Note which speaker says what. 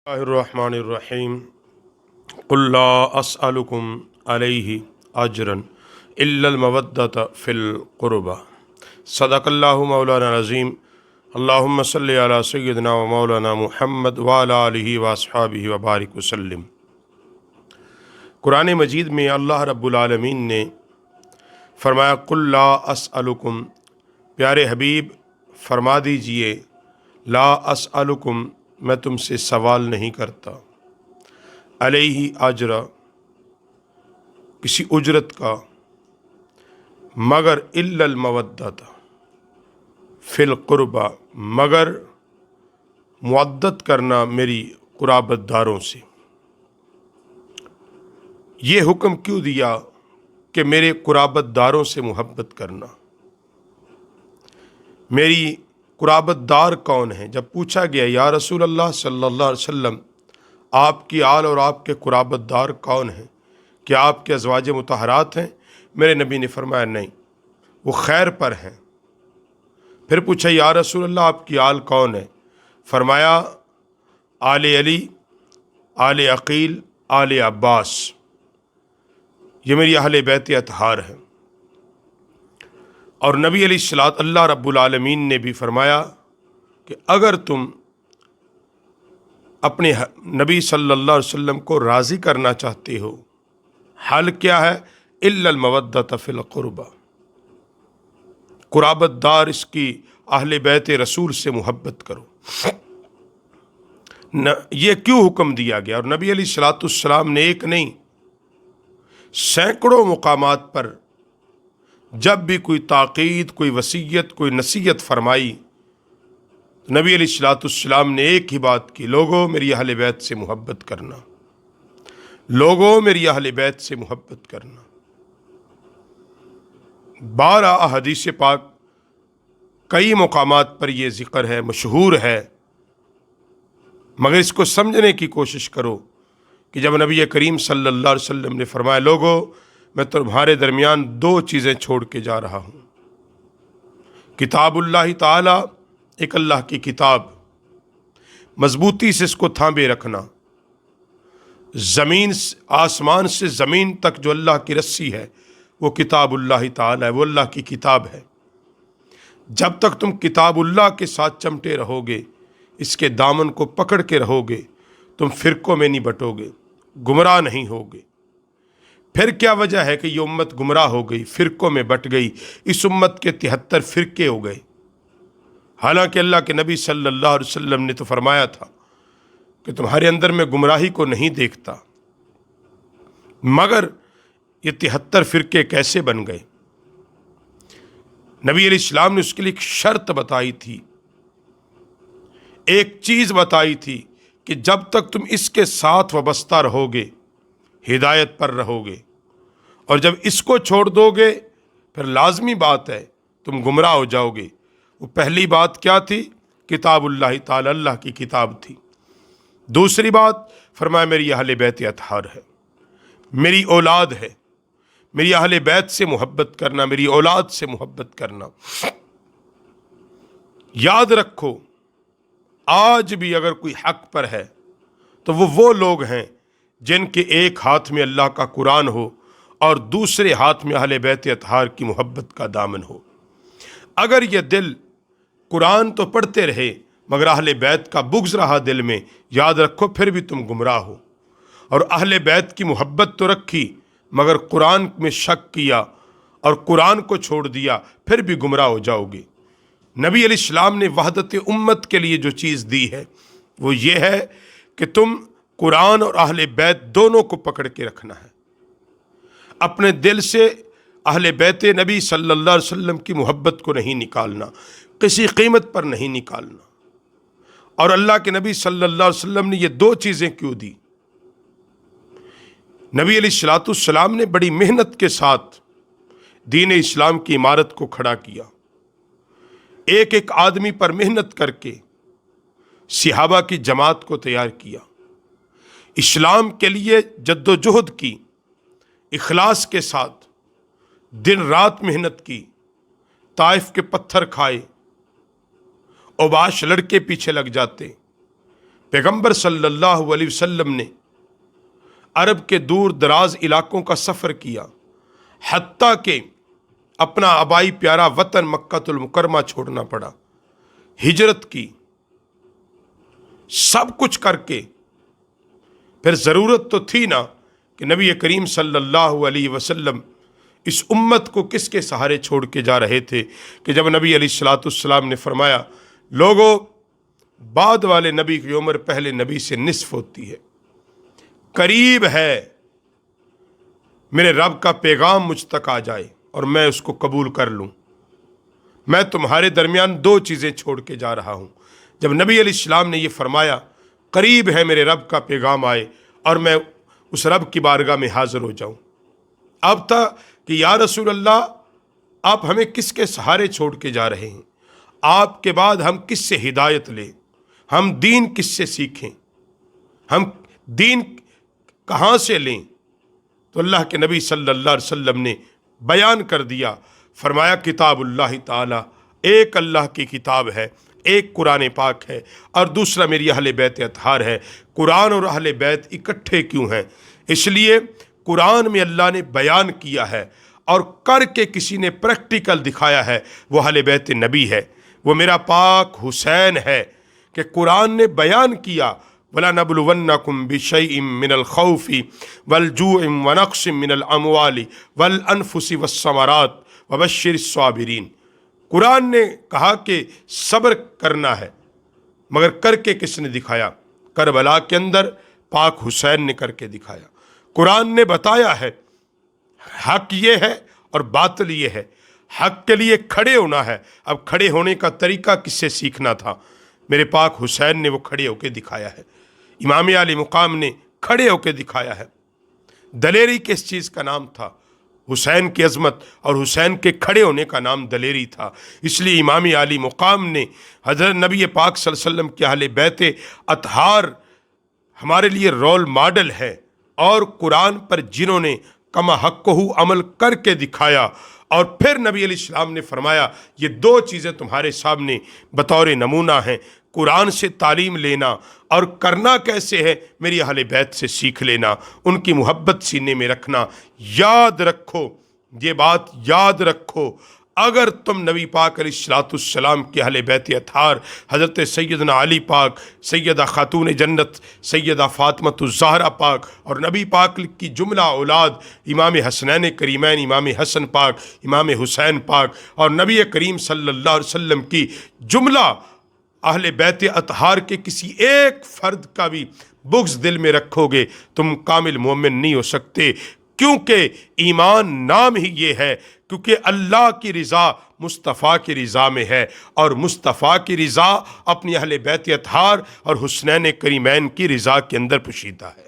Speaker 1: الرحمن قل لا اسألکم علیہ اجرا الا المودۃ فی القربى صدق اللہ مولانا العظیم اللہم صلی علی سیدنا و مولانا محمد وعلی آلہ واصحابہ وبارک وسلم۔ قرآن مجید میں اللہ رب العالمین نے فرمایا قل لا اسألکم، پیارے حبیب فرما دیجئے لا اسألکم، میں تم سے سوال نہیں کرتا، علیہ اجرا، کسی اجرت کا، مگر الا المودۃ فی القربى، مگر مودت کرنا میری قرابت داروں سے۔ یہ حکم کیوں دیا کہ میرے قرابت داروں سے محبت کرنا؟ میری قرابت دار کون ہیں؟ جب پوچھا گیا یا رسول اللہ صلی اللہ علیہ وسلم آپ کی آل اور آپ کے قرابت دار کون ہیں؟ کیا آپ کے ازواج مطہرات ہیں؟ میرے نبی نے فرمایا نہیں، وہ خیر پر ہیں۔ پھر پوچھا یا رسول اللہ آپ کی آل کون ہے؟ فرمایا آل علی، آل عقیل، آل عباس، یہ میری اہل بیت اطہار ہیں۔ اور نبی علیہ الصلوۃ اللہ رب العالمین نے بھی فرمایا کہ اگر تم اپنے نبی صلی اللہ علیہ وسلم کو راضی کرنا چاہتے ہو، حل کیا ہے؟ الا المودۃ فی القربى، قرابت دار اس کی اہل بیت رسول سے محبت کرو۔ یہ کیوں حکم دیا گیا؟ اور نبی علیہ الصلوۃ والسلام نے ایک نہیں، سینکڑوں مقامات پر جب بھی کوئی تاکید، کوئی وصیت، کوئی نصیحت فرمائی، نبی علیہ الصلوۃ والسلام نے ایک ہی بات کی، لوگوں میری اہل بیت سے محبت کرنا، لوگوں میری اہل بیت سے محبت کرنا۔ 12 احادیث پاک کئی مقامات پر یہ ذکر ہے، مشہور ہے، مگر اس کو سمجھنے کی کوشش کرو کہ جب نبی کریم صلی اللہ علیہ وسلم نے فرمایا لوگوں میں تمہارے درمیان 2 چیزیں چھوڑ کے جا رہا ہوں، کتاب اللہ تعالی، ایک اللہ کی کتاب، مضبوطی سے اس کو تھامے رکھنا، آسمان سے زمین تک جو اللہ کی رسی ہے وہ کتاب اللہ تعالی ہے، وہ اللہ کی کتاب ہے۔ جب تک تم کتاب اللہ کے ساتھ چمٹے رہو گے، اس کے دامن کو پکڑ کے رہو گے، تم فرقوں میں نہیں بٹو گے، گمراہ نہیں ہوگے۔ پھر کیا وجہ ہے کہ یہ امت گمراہ ہو گئی، فرقوں میں بٹ گئی؟ اس امت کے 73 فرقے ہو گئے، حالانکہ اللہ کے نبی صلی اللہ علیہ وسلم نے تو فرمایا تھا کہ تمہارے اندر میں گمراہی کو نہیں دیکھتا، مگر یہ 73 فرقے کیسے بن گئے؟ نبی علیہ السلام نے اس کے لیے ایک شرط بتائی تھی، ایک چیز بتائی تھی کہ جب تک تم اس کے ساتھ وابستہ رہو گے ہدایت پر رہو گے، اور جب اس کو چھوڑ دو گے پھر لازمی بات ہے تم گمراہ ہو جاؤ گے۔ وہ پہلی بات کیا تھی؟ کتاب اللہ تعالی، اللہ کی کتاب تھی۔ دوسری بات فرمایا میری اہل بیت اطہار ہے، میری اولاد ہے، میری اہل بیت سے محبت کرنا، میری اولاد سے محبت کرنا۔ یاد رکھو آج بھی اگر کوئی حق پر ہے تو وہ لوگ ہیں جن کے ایک ہاتھ میں اللہ کا قرآن ہو اور دوسرے ہاتھ میں اہل بیت اطہار کی محبت کا دامن ہو۔ اگر یہ دل قرآن تو پڑھتے رہے مگر اہل بیت کا بغض رہا دل میں، یاد رکھو پھر بھی تم گمراہ ہو۔ اور اہل بیت کی محبت تو رکھی مگر قرآن میں شک کیا اور قرآن کو چھوڑ دیا، پھر بھی گمراہ ہو جاؤ گے۔ نبی علیہ السلام نے وحدت امت کے لیے جو چیز دی ہے وہ یہ ہے کہ تم قرآن اور اہل بیت دونوں کو پکڑ کے رکھنا ہے، اپنے دل سے اہل بیت نبی صلی اللہ علیہ وسلم کی محبت کو نہیں نکالنا، کسی قیمت پر نہیں نکالنا۔ اور اللہ کے نبی صلی اللہ علیہ وسلم نے یہ 2 چیزیں کیوں دی؟ نبی علیہ الصلوۃ والسلام نے بڑی محنت کے ساتھ دین اسلام کی عمارت کو کھڑا کیا، ایک ایک آدمی پر محنت کر کے صحابہ کی جماعت کو تیار کیا، اسلام کے لیے جد و جہد کی، اخلاص کے ساتھ دن رات محنت کی، طائف کے پتھر کھائے، اوباش لڑکے پیچھے لگ جاتے، پیغمبر صلی اللہ علیہ وسلم نے عرب کے دور دراز علاقوں کا سفر کیا، حتیٰ کہ اپنا آبائی پیارا وطن مکہ المکرمہ چھوڑنا پڑا، ہجرت کی، سب کچھ کر کے پھر ضرورت تو تھی نا کہ نبی کریم صلی اللہ علیہ وسلم اس امت کو کس کے سہارے چھوڑ کے جا رہے تھے کہ جب نبی علیہ الصلوۃ والسلام نے فرمایا لوگوں بعد والے نبی کی عمر پہلے نبی سے نصف ہوتی ہے، قریب ہے میرے رب کا پیغام مجھ تک آ جائے اور میں اس کو قبول کر لوں، میں تمہارے درمیان دو چیزیں چھوڑ کے جا رہا ہوں۔ جب نبی علیہ السلام نے یہ فرمایا قریب ہے میرے رب کا پیغام آئے اور میں اس رب کی بارگاہ میں حاضر ہو جاؤں، اب تھا کہ یا رسول اللہ آپ ہمیں کس کے سہارے چھوڑ کے جا رہے ہیں، آپ کے بعد ہم کس سے ہدایت لیں، ہم دین کس سے سیکھیں، ہم دین کہاں سے لیں؟ تو اللہ کے نبی صلی اللہ علیہ وسلم نے بیان کر دیا، فرمایا کتاب اللہ تعالی، ایک اللہ کی کتاب ہے، ایک قرآن پاک ہے اور دوسرا میری اہل بیت اطہار ہے۔ قرآن اور اہل بیت اکٹھے کیوں ہیں؟ اس لیے قرآن میں اللہ نے بیان کیا ہے اور کر کے کسی نے پریکٹیکل دکھایا ہے، وہ اہل بیت نبی ہے، وہ میرا پاک حسین ہے کہ قرآن نے بیان کیا وَلَنَبْلُوَنَّكُمْ بِشَيْءٍ مِّنَ الْخَوْفِ وَالْجُوعِ وَنَقْصٍ مِّنَ الْأَمْوَالِ وَالْأَنفُسِ وَالثَّمَرَاتِ وَبَشِّرِ الصَّابِرِينَ۔ قرآن نے کہا کہ صبر کرنا ہے، مگر کر کے کس نے دکھایا؟ کربلا کے اندر پاک حسین نے کر کے دکھایا۔ قرآن نے بتایا ہے حق یہ ہے اور باطل یہ ہے، حق کے لیے کھڑے ہونا ہے۔ اب کھڑے ہونے کا طریقہ کس سے سیکھنا تھا؟ میرے پاک حسین نے وہ کھڑے ہو کے دکھایا ہے، امام علی مقام نے کھڑے ہو کے دکھایا ہے۔ دلیری کس چیز کا نام تھا؟ حسین کی عظمت اور حسین کے کھڑے ہونے کا نام دلیری تھا۔ اس لیے امام علی مقام نے حضرت نبی پاک صلی اللہ علیہ وسلم کے اہل بیت اطہار ہمارے لیے رول ماڈل ہے، اور قرآن پر جنہوں نے کما حق کو عمل کر کے دکھایا، اور پھر نبی علیہ السلام نے فرمایا یہ دو چیزیں تمہارے سامنے بطور نمونہ ہیں، قرآن سے تعلیم لینا اور کرنا کیسے ہے میری اہل بیت سے سیکھ لینا، ان کی محبت سینے میں رکھنا۔ یاد رکھو، یہ بات یاد رکھو، اگر تم نبی پاک علیہ الصلوۃ والسلام کے اہل بیت اطہار حضرت سیدنا علی پاک، سیدہ خاتون جنت سیدہ فاطمہ الزہرا پاک اور نبی پاک کی جملہ اولاد امام حسنین کریمین، امام حسن پاک، امام حسین پاک اور نبی کریم صلی اللہ علیہ وسلم کی جملہ اہل بیت اطہار کے کسی ایک فرد کا بھی بغض دل میں رکھو گے، تم کامل مومن نہیں ہو سکتے، کیونکہ ایمان نام ہی یہ ہے، کیونکہ اللہ کی رضا مصطفیٰ کی رضا میں ہے، اور مصطفیٰ کی رضا اپنی اہل بیت اطہار اور حسنین کریمین کی رضا کے اندر پوشیدہ ہے۔